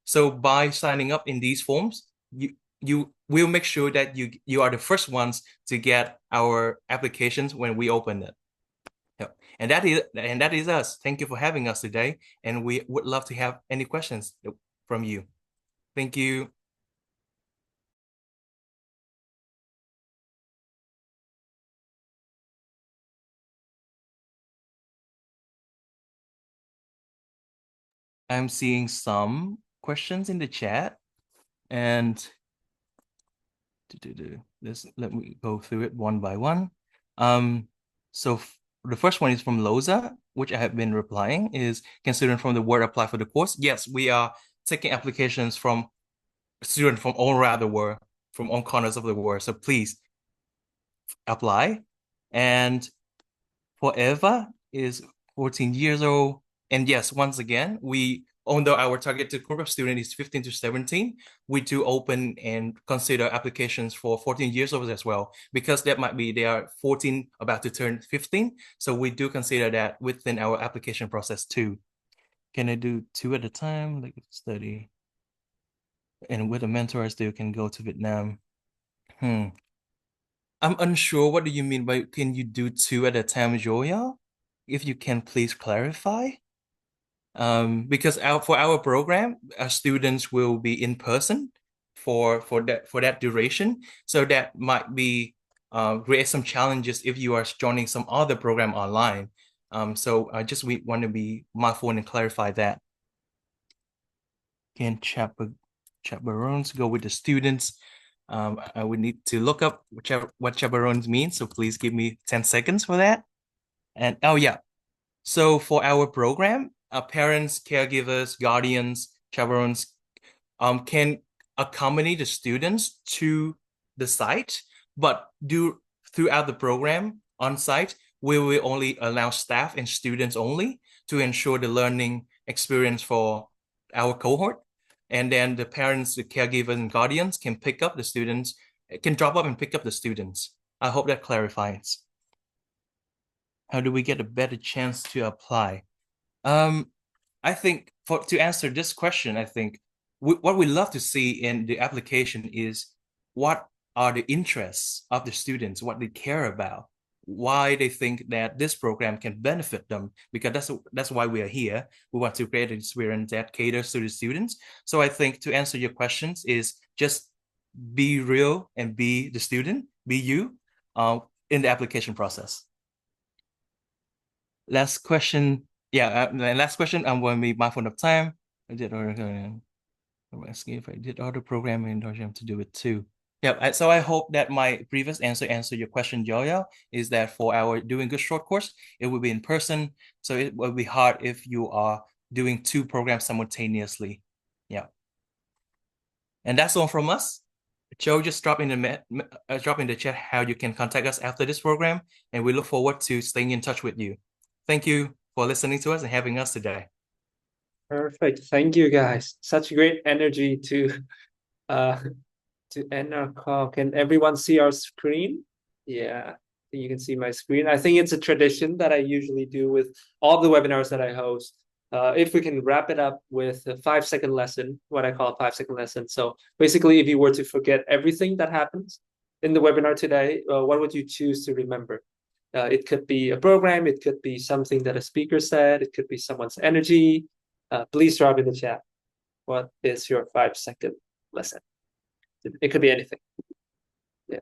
So by signing up in these forms, you will make sure that you are the first ones to get our applications when we open it. Yep. And that is us. Thank you for having us today. And we would love to have any questions from you. Thank you. I'm seeing some questions in the chat, and let me go through it one by one. So the first one is from Loza, which I have been replying, is, can students from the world apply for the course? Yes, we are taking applications from students from all around the world, from all corners of the world. So please apply. And for Eva is 14 years old. And yes, once again, we although our targeted group of students is 15 to 17, we do open and consider applications for 14 years old as well, because that might be they are 14 about to turn 15. So we do consider that within our application process too. Can I do 2 at a time, like study? And with a mentor, I still can go to Vietnam. I'm unsure. What do you mean by can you do 2 at a time, Joya? If you can please clarify. Because for our program, our students will be in person for that duration. So that might be create some challenges if you are joining some other program online. So I just want to be mindful and clarify that. Can chaperones go with the students? I would need to look up what chaperones means. So please give me 10 seconds for that. And oh yeah. So for our program, parents, caregivers, guardians, chaperones can accompany the students to the site, but throughout the program on site, we will only allow staff and students only to ensure the learning experience for our cohort. And then the parents, the caregivers, and guardians can pick up the students, can drop up and pick up the students. I hope that clarifies. How do we get a better chance to apply? I think to answer this question, I think what we love to see in the application is what are the interests of the students, what they care about, why they think that this program can benefit them, because that's why we are here. We want to create an experience that caters to the students. So I think to answer your questions is just be real and be the student, be you in the application process. Last question. Yeah, last question. I'm going to be mindful of time. I'm asking if I did all the programming to do it too. Yeah, so I hope that my previous answer your question, Joya, is that for our doing good short course, it will be in person. So it will be hard if you are doing 2 programs simultaneously. Yeah. And that's all from us. Chau just drop in the chat how you can contact us after this program, and we look forward to staying in touch with you. Thank you for listening to us and having us today. Perfect. Thank you, guys. Such great energy to end our call. Can everyone see our screen? Yeah, you can see my screen. I think it's a tradition that I usually do with all the webinars that I host. If we can wrap it up with a 5-second lesson, what I call a 5-second lesson. So basically, if you were to forget everything that happens in the webinar today, what would you choose to remember? It could be a program, it could be something that a speaker said, it could be someone's energy. Please drop in the chat. What is your 5-second lesson? It could be anything. Yeah.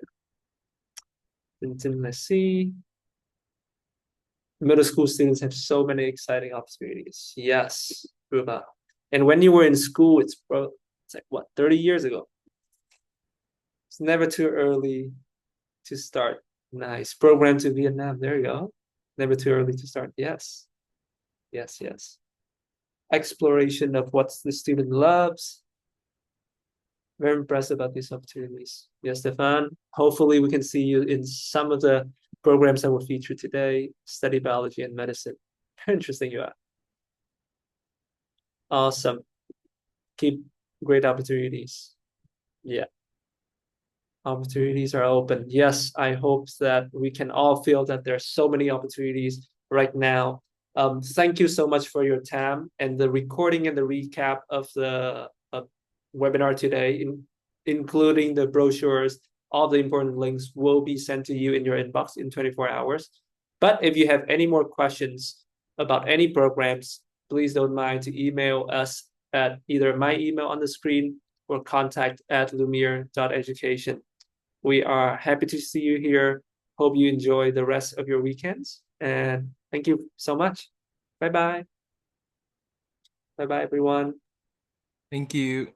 Let's see. Middle school students have so many exciting opportunities. Yes, Dhruva. And when you were in school, it's like what, 30 years ago? It's never too early to start. Nice. Program to Vietnam. There you go. Never too early to start. Yes. Yes, yes. Exploration of what the student loves. Very impressed about these opportunities. Yes, Stefan. Hopefully we can see you in some of the programs that were featured today. Study biology and medicine. How interesting you are. Awesome. Keep great opportunities. Yeah. Opportunities are open. Yes, I hope that we can all feel that there are so many opportunities right now. Thank you so much for your time, and the recording and the recap of the webinar today, including the brochures, all the important links will be sent to you in your inbox in 24 hours. But if you have any more questions about any programs, please don't mind to email us at either my email on the screen or contact@lumiere.education. We are happy to see you here. Hope you enjoy the rest of your weekends. And thank you so much. Bye-bye. Bye-bye, everyone. Thank you.